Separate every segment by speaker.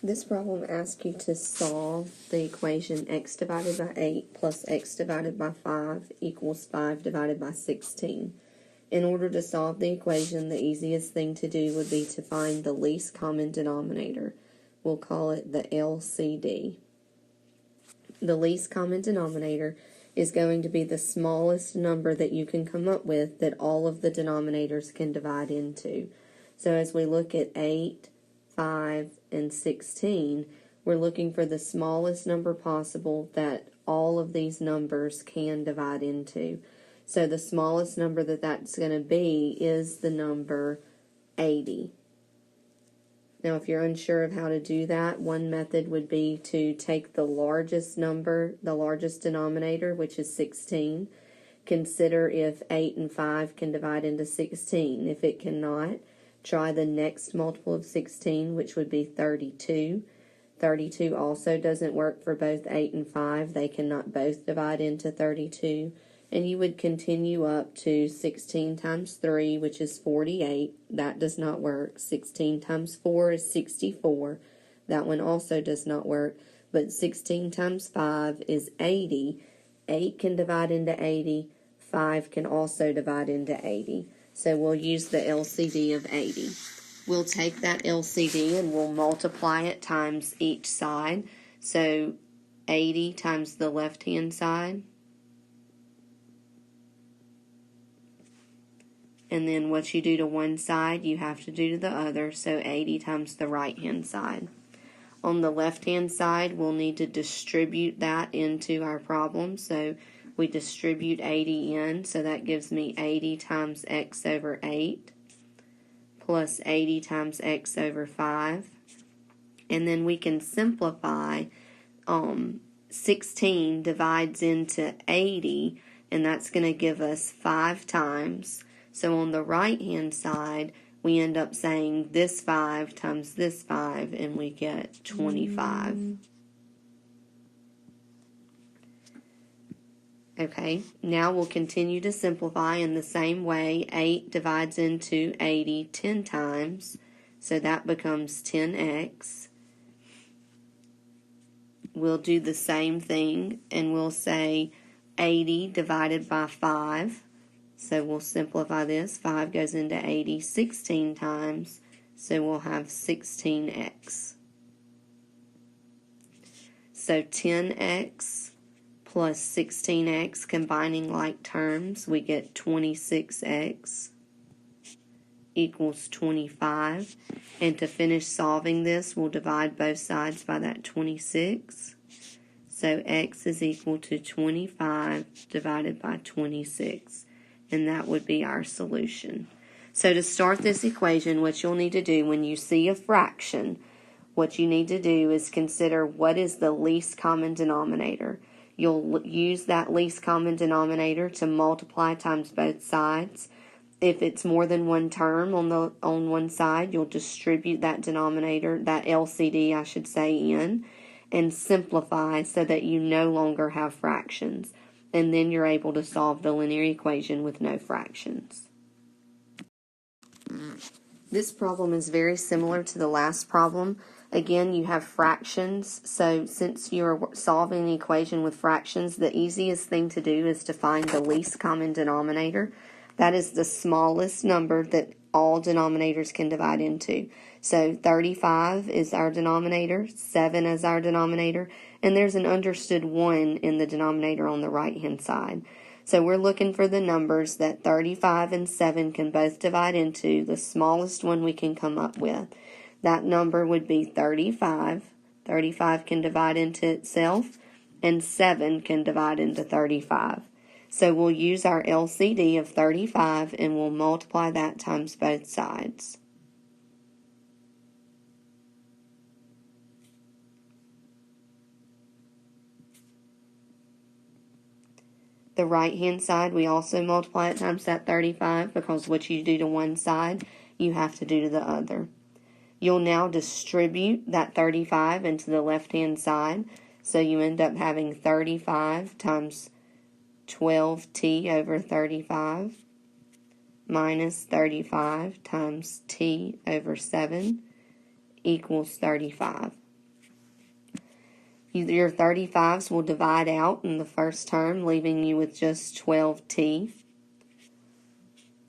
Speaker 1: This problem asks you to solve the equation x divided by 8 plus x divided by 5 equals 5 divided by 16. In order to solve the equation, the easiest thing to do would be to find the least common denominator. We'll call it the LCD. The least common denominator is going to be the smallest number that you can come up with that all of the denominators can divide into. So as we look at 8, 5, and 16, we're looking for the smallest number possible that all of these numbers can divide into. So the smallest number that's going to be is the number 80. Now, if you're unsure of how to do that, one method would be to take the largest number, the largest denominator, which is 16. Consider if 8 and 5 can divide into 16. If it cannot, try the next multiple of 16, which would be 32. 32 also doesn't work for both 8 and 5. They cannot both divide into 32. And you would continue up to 16 times 3, which is 48. That does not work. 16 times 4 is 64. That one also does not work. But 16 times 5 is 80. 8 can divide into 80. 5 can also divide into 80. So we'll use the LCD of 80. We'll take that LCD and we'll multiply it times each side. So 80 times the left-hand side. And then what you do to one side, you have to do to the other. So 80 times the right-hand side. On the left-hand side, we'll need to distribute that into our problem. So we distribute 80 in, so that gives me 80 times x over 8 plus 80 times x over 5. And then we can simplify. 16 divides into 80, and that's going to give us 5 times. So on the right-hand side, we end up saying this 5 times this 5, and we get 25. Okay, now we'll continue to simplify in the same way. 8 divides into 80 10 times, so that becomes 10x. We'll do the same thing, and we'll say 80 divided by 5. So we'll simplify this. 5 goes into 80 16 times, so we'll have 16x. So 10x plus 16x, combining like terms, we get 26x equals 25. And to finish solving this, we'll divide both sides by that 26. So x is equal to 25 divided by 26. And that would be our solution. So to start this equation, what you'll need to do when you see a fraction, what you need to do is consider what is the least common denominator. You'll use that least common denominator to multiply times both sides. If it's more than one term on one side, you'll distribute that denominator, that LCD I should say, in, and simplify so that you no longer have fractions. And then you're able to solve the linear equation with no fractions. This problem is very similar to the last problem. Again, you have fractions, so since you're solving the equation with fractions, the easiest thing to do is to find the least common denominator. That is the smallest number that all denominators can divide into. So 35 is our denominator, 7 is our denominator, and there's an understood 1 in the denominator on the right-hand side. So we're looking for the numbers that 35 and 7 can both divide into, the smallest one we can come up with. That number would be 35. 35 can divide into itself, and 7 can divide into 35. So we'll use our LCD of 35, and we'll multiply that times both sides. The right-hand side, we also multiply it times that 35, because what you do to one side, you have to do to the other. You'll now distribute that 35 into the left-hand side, so you end up having 35 times 12t over 35 minus 35 times t over 7 equals 35. Your 35s will divide out in the first term, leaving you with just 12t.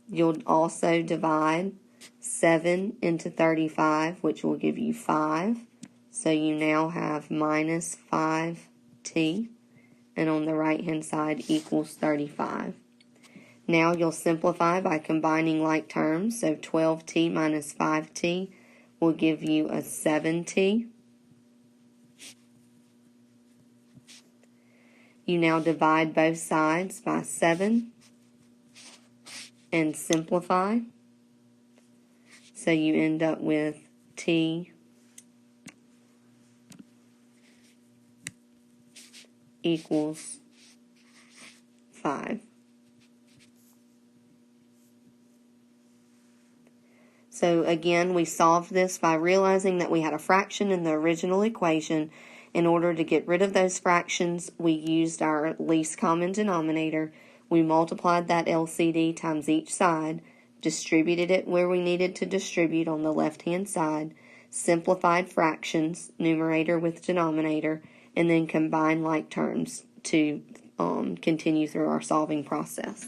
Speaker 1: You'll also divide 7 into 35, which will give you 5. So you now have minus 5t, and on the right-hand side equals 35. Now you'll simplify by combining like terms, so 12t minus 5t will give you a 7t. You now divide both sides by 7 and simplify. So you end up with t equals 5. So again, we solved this by realizing that we had a fraction in the original equation. In order to get rid of those fractions, we used our least common denominator. We multiplied that LCD times each side, distributed it where we needed to distribute on the left-hand side, simplified fractions, numerator with denominator, and then combined like terms to continue through our solving process.